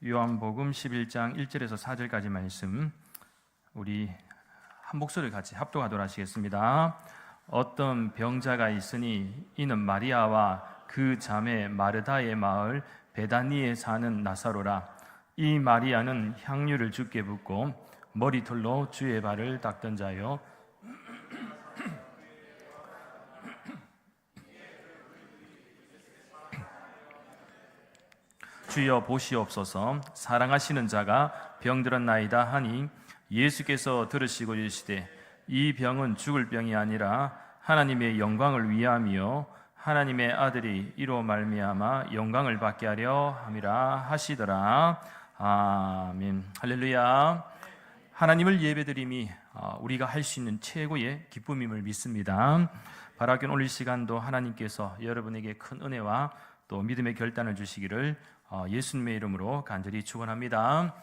요한복음 11장 1절에서 4절까지 말씀 우리 한 목소리 같이 합독하도록 하시겠습니다. 어떤 병자가 있으니 이는 마리아와 그 자매 마르다의 마을 베다니에 사는 나사로라. 이 마리아는 향유를 주께 붓고 머리털로 주의 발을 닦던 자요, 주여 보시옵소서, 사랑하시는 자가 병들었나이다 하니 예수께서 들으시고 이르시되 이 병은 죽을 병이 아니라 하나님의 영광을 위함이요 하나님의 아들이 이로 말미암아 영광을 받게 하려 함이라 하시더라. 아멘. 할렐루야. 하나님을 예배드림이 우리가 할 수 있는 최고의 기쁨임을 믿습니다. 바라긴 오늘 시간도 하나님께서 여러분에게 큰 은혜와 또 믿음의 결단을 주시기를 예수님의 이름으로 간절히 축원합니다.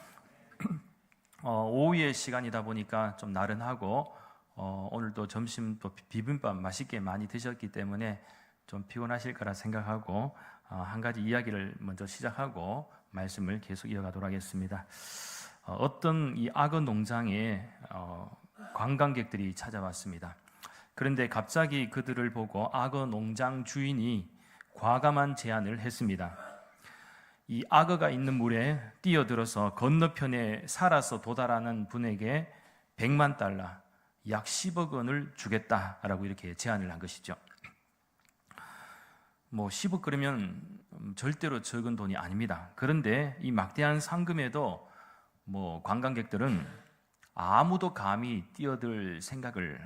오후의 시간이다 보니까 좀 나른하고 오늘도 점심 또 비빔밥 맛있게 많이 드셨기 때문에 좀 피곤하실 거라 생각하고 한 가지 이야기를 먼저 시작하고 말씀을 계속 이어가도록 하겠습니다. 어떤 이 악어 농장에 관광객들이 찾아왔습니다. 그런데 갑자기 그들을 보고 악어 농장 주인이 과감한 제안을 했습니다. 이 악어가 있는 물에 뛰어들어서 건너편에 살아서 도달하는 분에게 100만 달러, 약 10억 원을 주겠다라고 이렇게 제안을 한 것이죠. 10억 그러면 절대로 적은 돈이 아닙니다. 그런데 이 막대한 상금에도 관광객들은 아무도 감히 뛰어들 생각을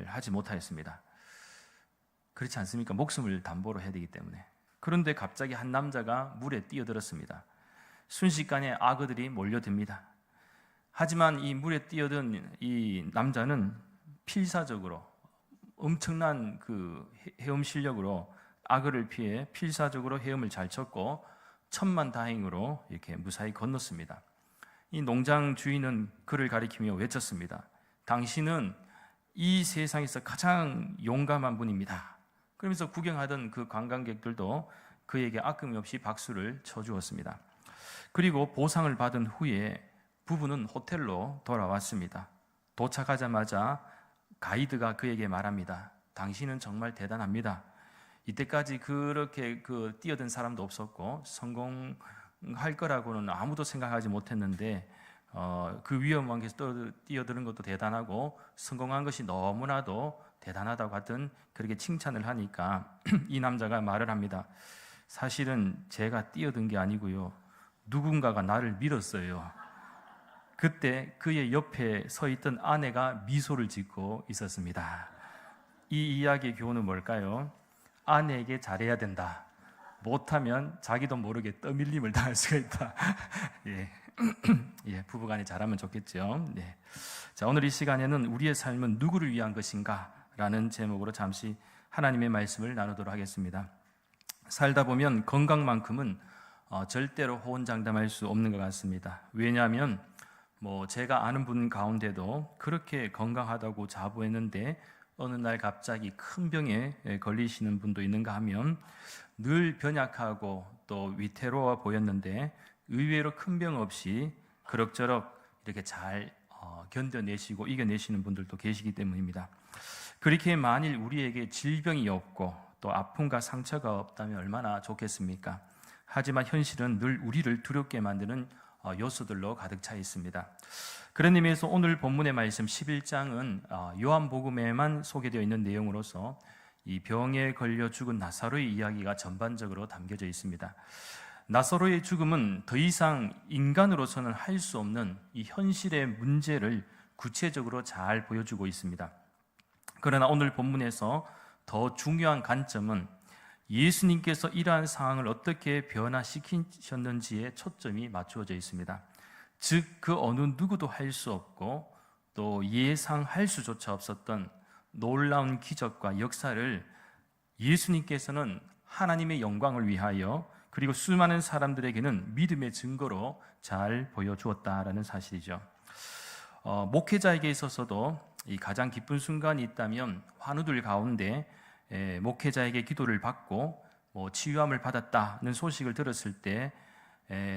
하지 못하였습니다. 그렇지 않습니까? 목숨을 담보로 해야 되기 때문에. 그런데 갑자기 한 남자가 물에 뛰어들었습니다. 순식간에 악어들이 몰려듭니다. 하지만 이 물에 뛰어든 이 남자는 필사적으로 엄청난 그 헤엄 실력으로 악어를 피해 필사적으로 헤엄을 잘 쳤고 천만다행으로 이렇게 무사히 건넜습니다. 이 농장 주인은 그를 가리키며 외쳤습니다. 당신은 이 세상에서 가장 용감한 분입니다. 그러면서 구경하던 그 관광객들도 그에게 아낌없이 박수를 쳐주었습니다. 그리고 보상을 받은 후에 부부는 호텔로 돌아왔습니다. 도착하자마자 가이드가 그에게 말합니다. 당신은 정말 대단합니다. 이때까지 그렇게 뛰어든 사람도 없었고 성공할 거라고는 아무도 생각하지 못했는데 그 위험한 곳에서 뛰어드는 것도 대단하고 성공한 것이 너무나도 대단하다고 하던 그렇게 칭찬을 하니까 이 남자가 말을 합니다. 사실은 제가 뛰어든 게 아니고요, 누군가가 나를 밀었어요. 그때 그의 옆에 서 있던 아내가 미소를 짓고 있었습니다. 이 이야기의 교훈은 뭘까요? 아내에게 잘해야 된다. 못하면 자기도 모르게 떠밀림을 당할 수가 있다. 예, 부부간에 잘하면 좋겠죠. 네. 자, 오늘 이 시간에는 우리의 삶은 누구를 위한 것인가? 라는 제목으로 잠시 하나님의 말씀을 나누도록 하겠습니다. 살다 보면 건강만큼은 절대로 호언장담할 수 없는 것 같습니다. 왜냐하면 제가 아는 분 가운데도 그렇게 건강하다고 자부했는데 어느 날 갑자기 큰 병에 걸리시는 분도 있는가 하면 늘 변약하고 또 위태로워 보였는데 의외로 큰 병 없이 그럭저럭 이렇게 잘 견뎌내시고 이겨내시는 분들도 계시기 때문입니다. 그렇게 만일 우리에게 질병이 없고 또 아픔과 상처가 없다면 얼마나 좋겠습니까? 하지만 현실은 늘 우리를 두렵게 만드는 요소들로 가득 차 있습니다. 그런 의미에서 오늘 본문의 말씀 11장은 요한복음에만 소개되어 있는 내용으로서 이 병에 걸려 죽은 나사로의 이야기가 전반적으로 담겨져 있습니다. 나사로의 죽음은 더 이상 인간으로서는 할 수 없는 이 현실의 문제를 구체적으로 잘 보여주고 있습니다. 그러나 오늘 본문에서 더 중요한 관점은 예수님께서 이러한 상황을 어떻게 변화시키셨는지에 초점이 맞추어져 있습니다. 즉, 그 어느 누구도 할 수 없고 또 예상할 수조차 없었던 놀라운 기적과 역사를 예수님께서는 하나님의 영광을 위하여 그리고 수많은 사람들에게는 믿음의 증거로 잘 보여주었다라는 사실이죠. 목회자에게 있어서도 이 가장 기쁜 순간이 있다면 환우들 가운데 목회자에게 기도를 받고 치유함을 받았다는 소식을 들었을 때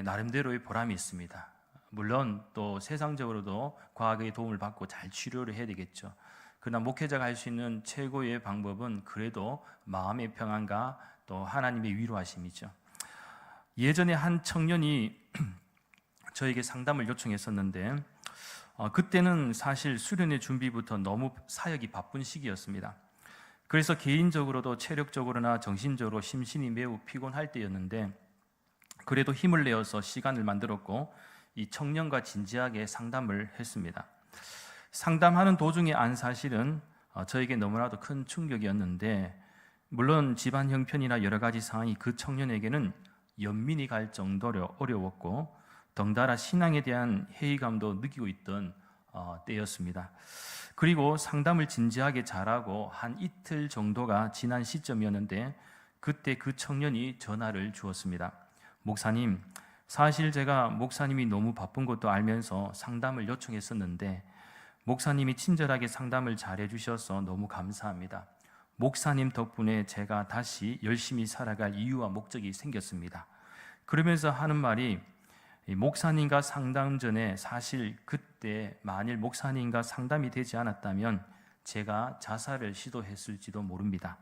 나름대로의 보람이 있습니다. 물론 또 세상적으로도 과학의 도움을 받고 잘 치료를 해야 되겠죠. 그러나 목회자가 할 수 있는 최고의 방법은 그래도 마음의 평안과 또 하나님의 위로하심이죠. 예전에 한 청년이 저에게 상담을 요청했었는데 그때는 사실 수련의 준비부터 너무 사역이 바쁜 시기였습니다. 그래서 개인적으로도 체력적으로나 정신적으로 심신이 매우 피곤할 때였는데 그래도 힘을 내어서 시간을 만들었고 이 청년과 진지하게 상담을 했습니다. 상담하는 도중에 안 사실은 저에게 너무나도 큰 충격이었는데 물론 집안 형편이나 여러 가지 상황이 그 청년에게는 연민이 갈 정도로 어려웠고 덩달아 신앙에 대한 회의감도 느끼고 있던 때였습니다. 그리고 상담을 진지하게 잘하고 한 이틀 정도가 지난 시점이었는데 그때 그 청년이 전화를 주었습니다. 목사님, 사실 제가 목사님이 너무 바쁜 것도 알면서 상담을 요청했었는데 목사님이 친절하게 상담을 잘해 주셔서 너무 감사합니다. 목사님 덕분에 제가 다시 열심히 살아갈 이유와 목적이 생겼습니다. 그러면서 하는 말이 목사님과 상담 전에 사실 그때 만일 목사님과 상담이 되지 않았다면 제가 자살을 시도했을지도 모릅니다.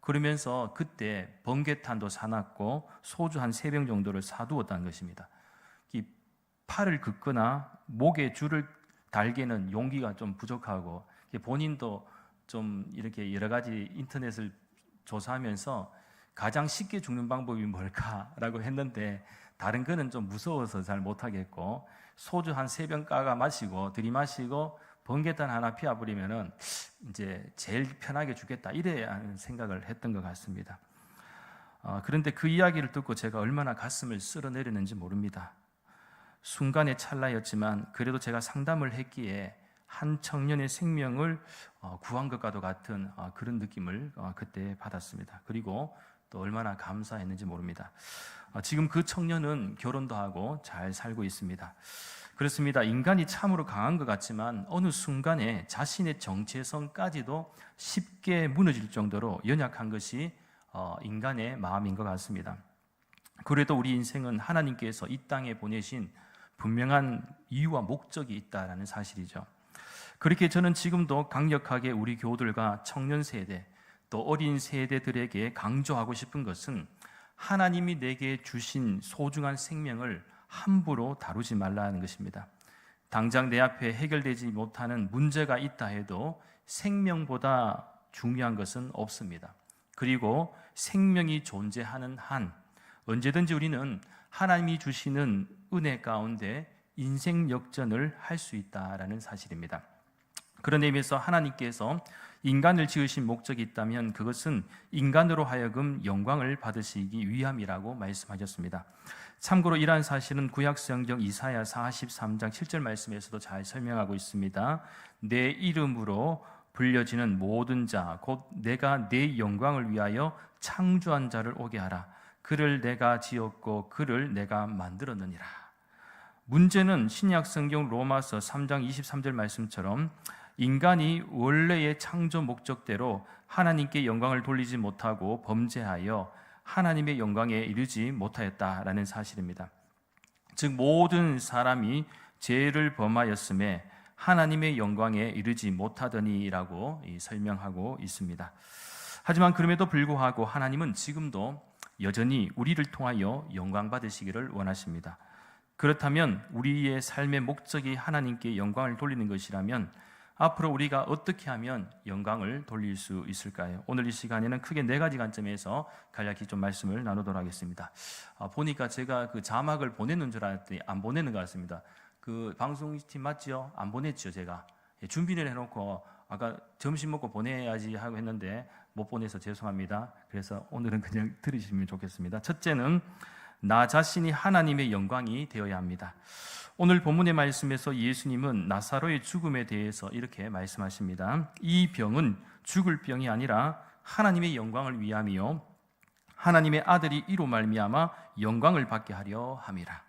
그러면서 그때 번개탄도 사놨고 소주 한 3병 정도를 사두었다는 것입니다. 이 팔을 긋거나 목에 줄을 달게는 용기가 좀 부족하고 본인도 좀 이렇게 여러 가지 인터넷을 조사하면서 가장 쉽게 죽는 방법이 뭘까라고 했는데 다른 거는 좀 무서워서 잘 못하겠고 소주 한 3병 까가 마시고 들이마시고 번개탄 하나 피워버리면은 이제 제일 편하게 죽겠다 이래야 하는 생각을 했던 것 같습니다. 그런데 그 이야기를 듣고 제가 얼마나 가슴을 쓸어내렸는지 모릅니다. 순간의 찰나였지만 그래도 제가 상담을 했기에 한 청년의 생명을 구한 것과도 같은 그런 느낌을 그때 받았습니다. 그리고 또 얼마나 감사했는지 모릅니다. 지금 그 청년은 결혼도 하고 잘 살고 있습니다. 그렇습니다. 인간이 참으로 강한 것 같지만 어느 순간에 자신의 정체성까지도 쉽게 무너질 정도로 연약한 것이 인간의 마음인 것 같습니다. 그래도 우리 인생은 하나님께서 이 땅에 보내신 분명한 이유와 목적이 있다는 사실이죠. 그렇게 저는 지금도 강력하게 우리 교우들과 청년 세대 또 어린 세대들에게 강조하고 싶은 것은 하나님이 내게 주신 소중한 생명을 함부로 다루지 말라는 것입니다. 당장 내 앞에 해결되지 못하는 문제가 있다 해도 생명보다 중요한 것은 없습니다. 그리고 생명이 존재하는 한 언제든지 우리는 하나님이 주시는 은혜 가운데 인생 역전을 할 수 있다라는 사실입니다. 그런 의미에서 하나님께서 인간을 지으신 목적이 있다면 그것은 인간으로 하여금 영광을 받으시기 위함이라고 말씀하셨습니다. 참고로 이러한 사실은 구약성경 이사야 43장 7절 말씀에서도 잘 설명하고 있습니다. 내 이름으로 불려지는 모든 자 곧 내가 내 영광을 위하여 창조한 자를 오게 하라. 그를 내가 지었고 그를 내가 만들었느니라. 문제는 신약성경 로마서 3장 23절 말씀처럼 인간이 원래의 창조 목적대로 하나님께 영광을 돌리지 못하고 범죄하여 하나님의 영광에 이르지 못하였다라는 사실입니다. 즉 모든 사람이 죄를 범하였음에 하나님의 영광에 이르지 못하더니라고 설명하고 있습니다. 하지만 그럼에도 불구하고 하나님은 지금도 여전히 우리를 통하여 영광 받으시기를 원하십니다. 그렇다면 우리의 삶의 목적이 하나님께 영광을 돌리는 것이라면 앞으로 우리가 어떻게 하면 영광을 돌릴 수 있을까요? 오늘 이 시간에는 크게 4가지 관점에서 간략히 좀 말씀을 나누도록 하겠습니다. 보니까 제가 그 자막을 보내는 줄 알았더니 안 보내는 것 같습니다. 그 방송팀 맞죠? 안 보냈죠, 제가. 준비를 해놓고 아까 점심 먹고 보내야지 하고 했는데 못 보내서 죄송합니다. 그래서 오늘은 그냥 들으시면 좋겠습니다. 첫째는 나 자신이 하나님의 영광이 되어야 합니다. 오늘 본문의 말씀에서 예수님은 나사로의 죽음에 대해서 이렇게 말씀하십니다. 이 병은 죽을 병이 아니라 하나님의 영광을 위함이요 하나님의 아들이 이로 말미암아 영광을 받게 하려 함이라.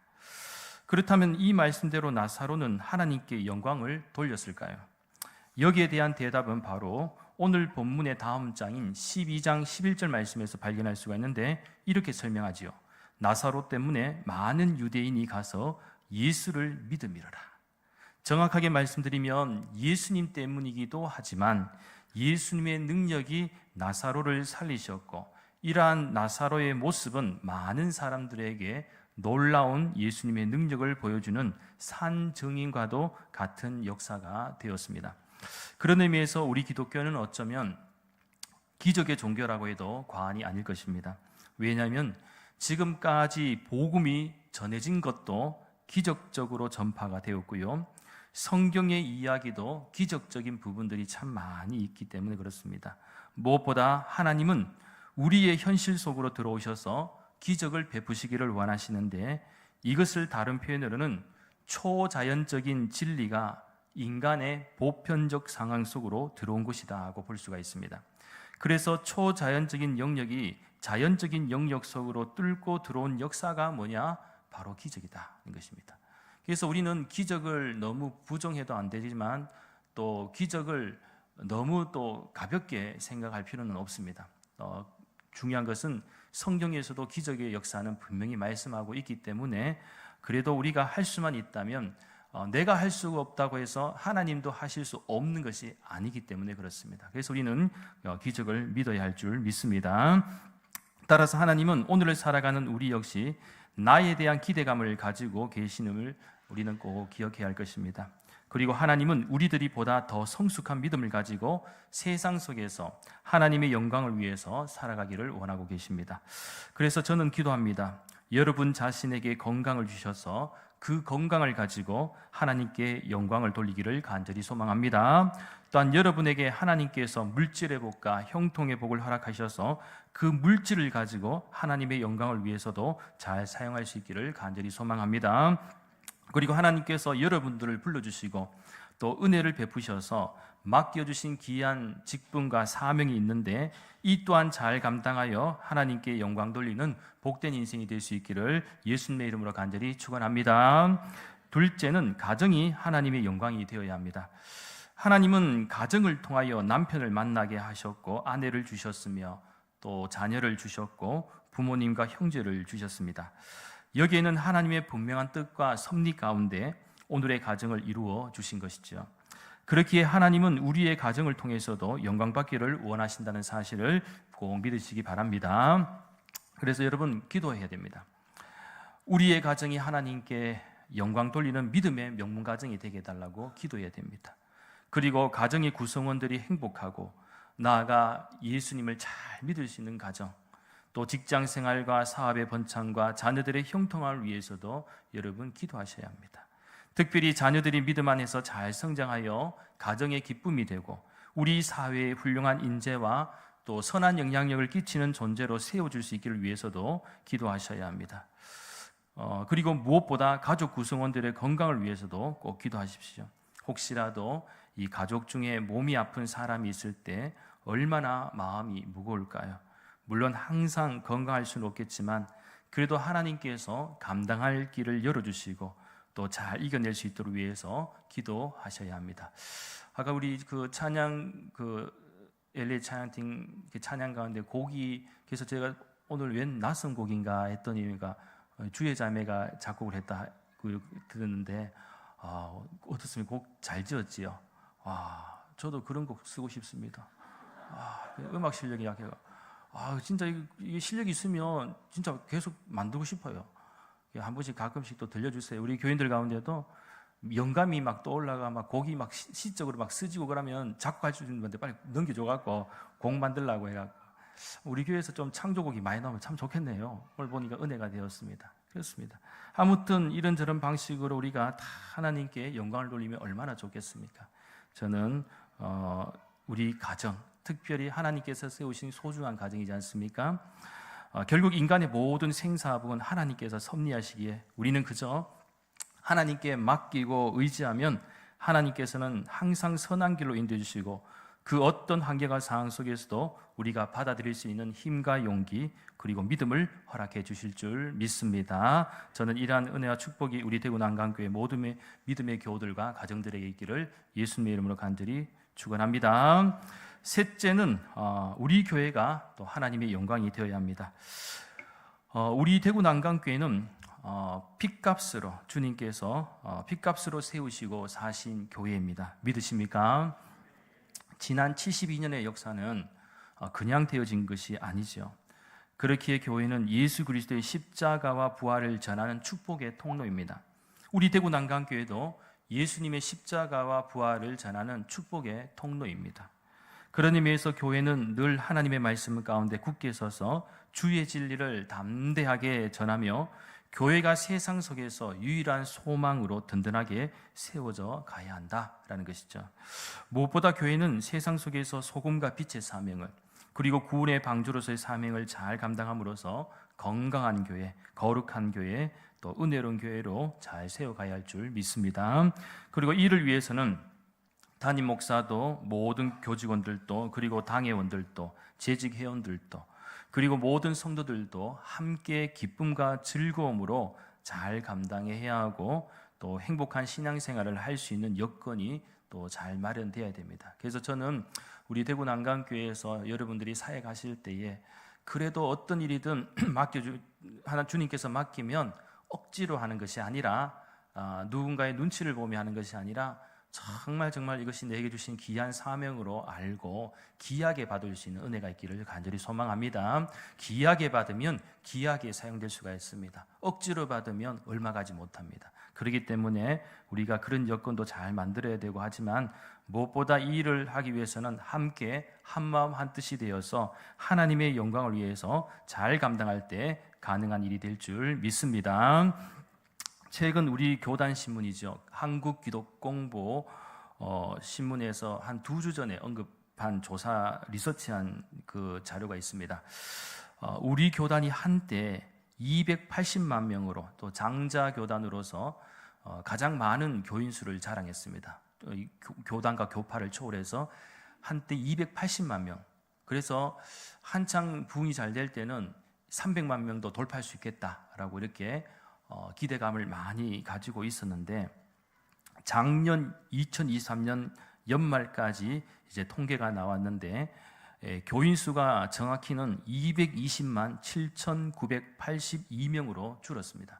그렇다면 이 말씀대로 나사로는 하나님께 영광을 돌렸을까요? 여기에 대한 대답은 바로 오늘 본문의 다음 장인 12장 11절 말씀에서 발견할 수가 있는데 이렇게 설명하지요. 나사로 때문에 많은 유대인이 가서 예수를 믿음이로라. 정확하게 말씀드리면 예수님 때문이기도 하지만 예수님의 능력이 나사로를 살리셨고, 이러한 나사로의 모습은 많은 사람들에게 놀라운 예수님의 능력을 보여주는 산 증인과도 같은 역사가 되었습니다. 그런 의미에서 우리 기독교는 어쩌면 기적의 종교라고 해도 과언이 아닐 것입니다. 왜냐하면 지금까지 복음이 전해진 것도 기적적으로 전파가 되었고요, 성경의 이야기도 기적적인 부분들이 참 많이 있기 때문에 그렇습니다. 무엇보다 하나님은 우리의 현실 속으로 들어오셔서 기적을 베푸시기를 원하시는데, 이것을 다른 표현으로는 초자연적인 진리가 인간의 보편적 상황 속으로 들어온 것이다고 볼 수가 있습니다. 그래서 초자연적인 영역이 자연적인 영역 속으로 뚫고 들어온 역사가 뭐냐? 바로 기적이다 는 것입니다. 그래서 우리는 기적을 너무 부정해도 안 되지만 또 기적을 너무 또 가볍게 생각할 필요는 없습니다. 중요한 것은 성경에서도 기적의 역사는 분명히 말씀하고 있기 때문에, 그래도 우리가 할 수만 있다면, 내가 할 수가 없다고 해서 하나님도 하실 수 없는 것이 아니기 때문에 그렇습니다. 그래서 우리는 기적을 믿어야 할 줄 믿습니다. 따라서 하나님은 오늘을 살아가는 우리 역시 나에 대한 기대감을 가지고 계시음을 우리는 꼭 기억해야 할 것입니다. 그리고 하나님은 우리들이 보다 더 성숙한 믿음을 가지고 세상 속에서 하나님의 영광을 위해서 살아가기를 원하고 계십니다. 그래서 저는 기도합니다. 여러분 자신에게 건강을 주셔서 그 건강을 가지고 하나님께 영광을 돌리기를 간절히 소망합니다. 또한 여러분에게 하나님께서 물질의 복과 형통의 복을 허락하셔서 그 물질을 가지고 하나님의 영광을 위해서도 잘 사용할 수 있기를 간절히 소망합니다. 그리고 하나님께서 여러분들을 불러주시고 또 은혜를 베푸셔서 맡겨주신 귀한 직분과 사명이 있는데, 이 또한 잘 감당하여 하나님께 영광 돌리는 복된 인생이 될 수 있기를 예수님의 이름으로 간절히 축원합니다. 둘째는 가정이 하나님의 영광이 되어야 합니다. 하나님은 가정을 통하여 남편을 만나게 하셨고 아내를 주셨으며 또 자녀를 주셨고 부모님과 형제를 주셨습니다. 여기에는 하나님의 분명한 뜻과 섭리 가운데 오늘의 가정을 이루어 주신 것이죠. 그렇기에 하나님은 우리의 가정을 통해서도 영광 받기를 원하신다는 사실을 꼭 믿으시기 바랍니다. 그래서 여러분 기도해야 됩니다. 우리의 가정이 하나님께 영광 돌리는 믿음의 명문 가정이 되게 해달라고 기도해야 됩니다. 그리고 가정의 구성원들이 행복하고 나아가 예수님을 잘 믿을 수 있는 가정, 또 직장생활과 사업의 번창과 자녀들의 형통함을 위해서도 여러분 기도하셔야 합니다. 특별히 자녀들이 믿음 안에서 잘 성장하여 가정의 기쁨이 되고 우리 사회의 훌륭한 인재와 또 선한 영향력을 끼치는 존재로 세워줄 수 있기를 위해서도 기도하셔야 합니다. 그리고 무엇보다 가족 구성원들의 건강을 위해서도 꼭 기도하십시오. 혹시라도 이 가족 중에 몸이 아픈 사람이 있을 때 얼마나 마음이 무거울까요? 물론 항상 건강할 수는 없겠지만 그래도 하나님께서 감당할 길을 열어주시고 또 잘 이겨낼 수 있도록 위해서 기도하셔야 합니다. 아까 우리 그 찬양 LA 찬양팀 찬양 가운데 곡이, 그래서 제가 오늘 웬 낯선 곡인가 했더니 주의 자매가 작곡을 했다 들었는데 어떻습니까? 곡 잘 지었지요? 저도 그런 곡 쓰고 싶습니다. 음악 실력이 약해가. 진짜 이게 실력이 있으면 진짜 계속 만들고 싶어요. 한 번씩 가끔씩 또 들려주세요. 우리 교인들 가운데도 영감이 막 떠올라가 막 곡이 막 시적으로 막 쓰지고 그러면 작곡할 수 있는 건데 빨리 넘겨줘갖고 곡 만들라고 해갖고 우리 교회에서 좀 창조곡이 많이 나오면 참 좋겠네요. 오늘 보니까 은혜가 되었습니다. 그렇습니다. 아무튼 이런저런 방식으로 우리가 다 하나님께 영광을 돌리면 얼마나 좋겠습니까? 저는 우리 가정, 특별히 하나님께서 세우신 소중한 가정이지 않습니까? 결국 인간의 모든 생사복은 하나님께서 섭리하시기에 우리는 그저 하나님께 맡기고 의지하면 하나님께서는 항상 선한 길로 인도해 주시고 그 어떤 환경과 상황 속에서도 우리가 받아들일 수 있는 힘과 용기 그리고 믿음을 허락해 주실 줄 믿습니다. 저는 이러한 은혜와 축복이 우리 대구 난강교회 모든 믿음의 교우들과 가정들에게 있기를 예수님의 이름으로 간절히 축원합니다. 셋째는 우리 교회가 또 하나님의 영광이 되어야 합니다. 우리 대구 난강교회는 핏값으로 주님께서 핏값으로 세우시고 사신 교회입니다. 믿으십니까? 지난 72년의 역사는 그냥 되어진 것이 아니죠. 그렇기에 교회는 예수 그리스도의 십자가와 부활을 전하는 축복의 통로입니다. 우리 대구 난강교회도 예수님의 십자가와 부활을 전하는 축복의 통로입니다. 그런 의미에서 교회는 늘 하나님의 말씀 가운데 굳게 서서 주의 진리를 담대하게 전하며 교회가 세상 속에서 유일한 소망으로 든든하게 세워져 가야 한다라는 것이죠. 무엇보다 교회는 세상 속에서 소금과 빛의 사명을, 그리고 구원의 방주로서의 사명을 잘 감당함으로써 건강한 교회, 거룩한 교회, 또 은혜로운 교회로 잘 세워가야 할 줄 믿습니다. 그리고 이를 위해서는 담임 목사도, 모든 교직원들도, 그리고 당회원들도, 재직 회원들도, 그리고 모든 성도들도 함께 기쁨과 즐거움으로 잘 감당해야 하고, 또 행복한 신앙생활을 할 수 있는 여건이 또 잘 마련되어야 됩니다. 그래서 저는 우리 대구 난강교회에서 여러분들이 사역하실 때에 그래도 어떤 일이든 주님께서 맡기면 억지로 하는 것이 아니라, 누군가의 눈치를 보며 하는 것이 아니라 정말 이것이 내게 주신 귀한 사명으로 알고 귀하게 받을 수 있는 은혜가 있기를 간절히 소망합니다. 귀하게 받으면 귀하게 사용될 수가 있습니다. 억지로 받으면 얼마 가지 못합니다. 그렇기 때문에 우리가 그런 여건도 잘 만들어야 되고, 하지만 무엇보다 이 일을 하기 위해서는 함께 한마음 한뜻이 되어서 하나님의 영광을 위해서 잘 감당할 때 가능한 일이 될 줄 믿습니다. 최근 우리 교단 신문이죠. 한국기독공보 신문에서 한 2주 전에 언급한 조사 리서치한 그 자료가 있습니다. 우리 교단이 한때 280만 명으로, 또 장자 교단으로서 가장 많은 교인 수를 자랑했습니다. 교단과 교파를 초월해서 한때 280만 명. 그래서 한창 부흥이 잘 될 때는 300만 명도 돌파할 수 있겠다라고 이렇게 기대감을 많이 가지고 있었는데, 작년 2023년 연말까지 이제 통계가 나왔는데, 교인 수가 정확히는 220만 7,982명으로 줄었습니다.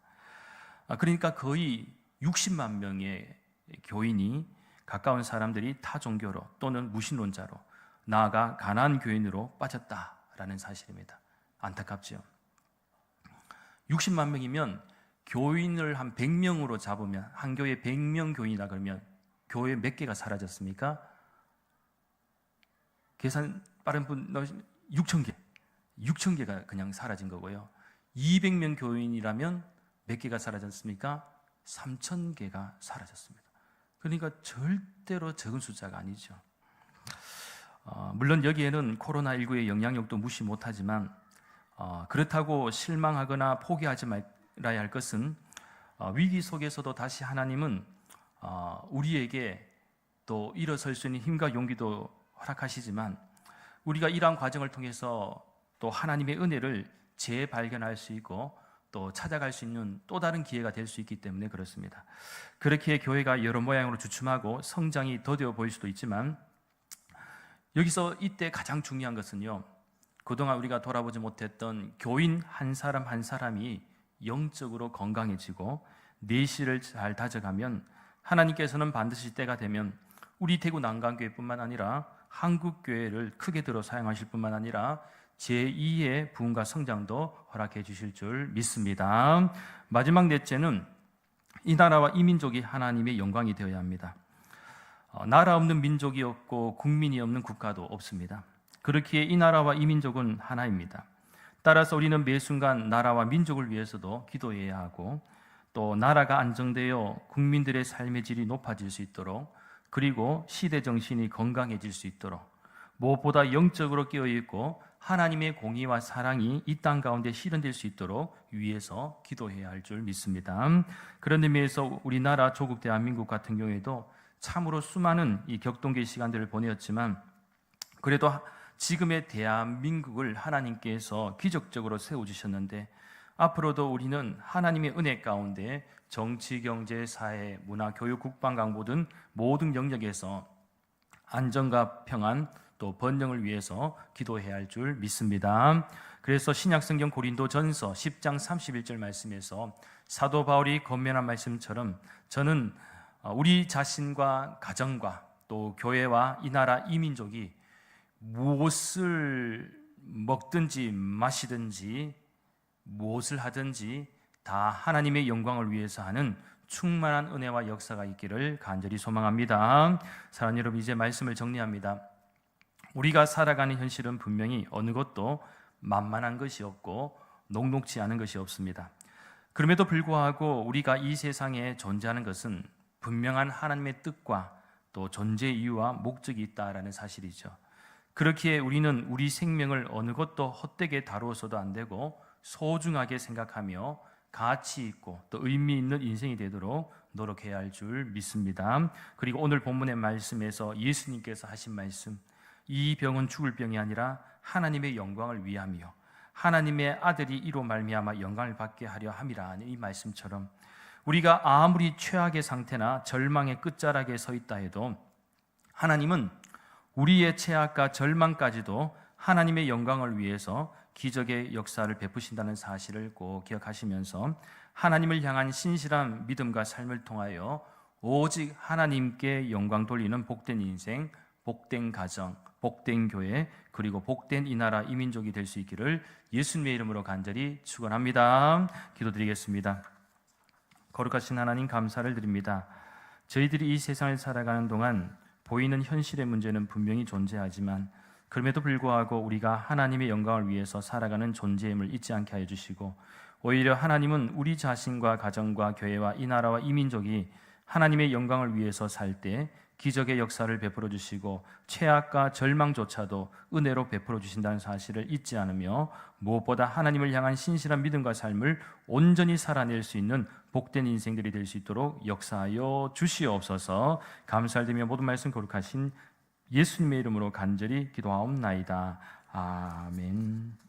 그러니까 거의 60만 명의 교인이, 가까운 사람들이 타 종교로 또는 무신론자로, 나아가 가난한 교인으로 빠졌다라는 사실입니다. 안타깝죠. 60만 명이면 교인을 한 100명으로 잡으면, 한 교회에 100명 교인이다 그러면 교회 몇 개가 사라졌습니까? 계산 빠른 분 넣으시면 6,000개가 그냥 사라진 거고요. 200명 교인이라면 몇 개가 사라졌습니까? 3,000개가 사라졌습니다. 그러니까 절대로 적은 숫자가 아니죠. 물론 여기에는 코로나19의 영향력도 무시 못하지만, 그렇다고 실망하거나 포기하지 말아야 할 것은, 위기 속에서도 다시 하나님은 우리에게 또 일어설 수 있는 힘과 용기도 허락하시지만, 우리가 이러한 과정을 통해서 또 하나님의 은혜를 재발견할 수 있고 또 찾아갈 수 있는 또 다른 기회가 될 수 있기 때문에 그렇습니다. 그렇게 교회가 여러 모양으로 주춤하고 성장이 더뎌 보일 수도 있지만, 여기서 이때 가장 중요한 것은요, 그동안 우리가 돌아보지 못했던 교인 한 사람 한 사람이 영적으로 건강해지고 내실을 잘 다져가면, 하나님께서는 반드시 때가 되면 우리 대구 난강교회뿐만 아니라 한국교회를 크게 들어 사용하실 뿐만 아니라 제2의 부흥과 성장도 허락해 주실 줄 믿습니다. 마지막 넷째는 이 나라와 이 민족이 하나님의 영광이 되어야 합니다. 나라 없는 민족이 없고 국민이 없는 국가도 없습니다. 그렇기에 이 나라와 이 민족은 하나입니다. 따라서 우리는 매 순간 나라와 민족을 위해서도 기도해야 하고, 또 나라가 안정되어 국민들의 삶의 질이 높아질 수 있도록, 그리고 시대 정신이 건강해질 수 있도록, 무엇보다 영적으로 깨어있고 하나님의 공의와 사랑이 이 땅 가운데 실현될 수 있도록 위해서 기도해야 할 줄 믿습니다. 그런 의미에서 우리나라 조국 대한민국 같은 경우에도 참으로 수많은 이 격동기의 시간들을 보내었지만, 그래도 지금의 대한민국을 하나님께서 기적적으로 세워주셨는데, 앞으로도 우리는 하나님의 은혜 가운데 정치, 경제, 사회, 문화, 교육, 국방, 강보 등 모든 영역에서 안정과 평안, 또 번영을 위해서 기도해야 할 줄 믿습니다. 그래서 신약성경 고린도전서 10장 31절 말씀에서 사도 바울이 권면한 말씀처럼 저는 우리 자신과 가정과 또 교회와 이 나라 이 민족이 무엇을 먹든지 마시든지 무엇을 하든지 다 하나님의 영광을 위해서 하는 충만한 은혜와 역사가 있기를 간절히 소망합니다. 사랑하는 여러분, 이제 말씀을 정리합니다. 우리가 살아가는 현실은 분명히 어느 것도 만만한 것이 없고 녹록지 않은 것이 없습니다. 그럼에도 불구하고 우리가 이 세상에 존재하는 것은 분명한 하나님의 뜻과 또 존재 이유와 목적이 있다라는 사실이죠. 그렇기에 우리는 우리 생명을 어느 것도 헛되게 다루어서도 안 되고 소중하게 생각하며 가치 있고 또 의미 있는 인생이 되도록 노력해야 할 줄 믿습니다. 그리고 오늘 본문의 말씀에서 예수님께서 하신 말씀, 이 병은 죽을 병이 아니라 하나님의 영광을 위함이요 하나님의 아들이 이로 말미암아 영광을 받게 하려 함이라는 이 말씀처럼 우리가 아무리 최악의 상태나 절망의 끝자락에 서 있다 해도 하나님은 우리의 최악과 절망까지도 하나님의 영광을 위해서 기적의 역사를 베푸신다는 사실을 꼭 기억하시면서 하나님을 향한 신실한 믿음과 삶을 통하여 오직 하나님께 영광 돌리는 복된 인생, 복된 가정, 복된 교회, 그리고 복된 이 나라 이 민족이 될 수 있기를 예수님의 이름으로 간절히 축원합니다. 기도드리겠습니다. 거룩하신 하나님, 감사를 드립니다. 저희들이 이 세상을 살아가는 동안 보이는 현실의 문제는 분명히 존재하지만 그럼에도 불구하고 우리가 하나님의 영광을 위해서 살아가는 존재임을 잊지 않게 하여 주시고 오히려 하나님은 우리 자신과 가정과 교회와 이 나라와 이 민족이 하나님의 영광을 위해서 살 때 기적의 역사를 베풀어 주시고 최악과 절망조차도 은혜로 베풀어 주신다는 사실을 잊지 않으며 무엇보다 하나님을 향한 신실한 믿음과 삶을 온전히 살아낼 수 있는 복된 인생들이 될 수 있도록 역사하여 주시옵소서. 감사드리며 모든 말씀 거룩하신 예수님의 이름으로 간절히 기도하옵나이다. 아멘.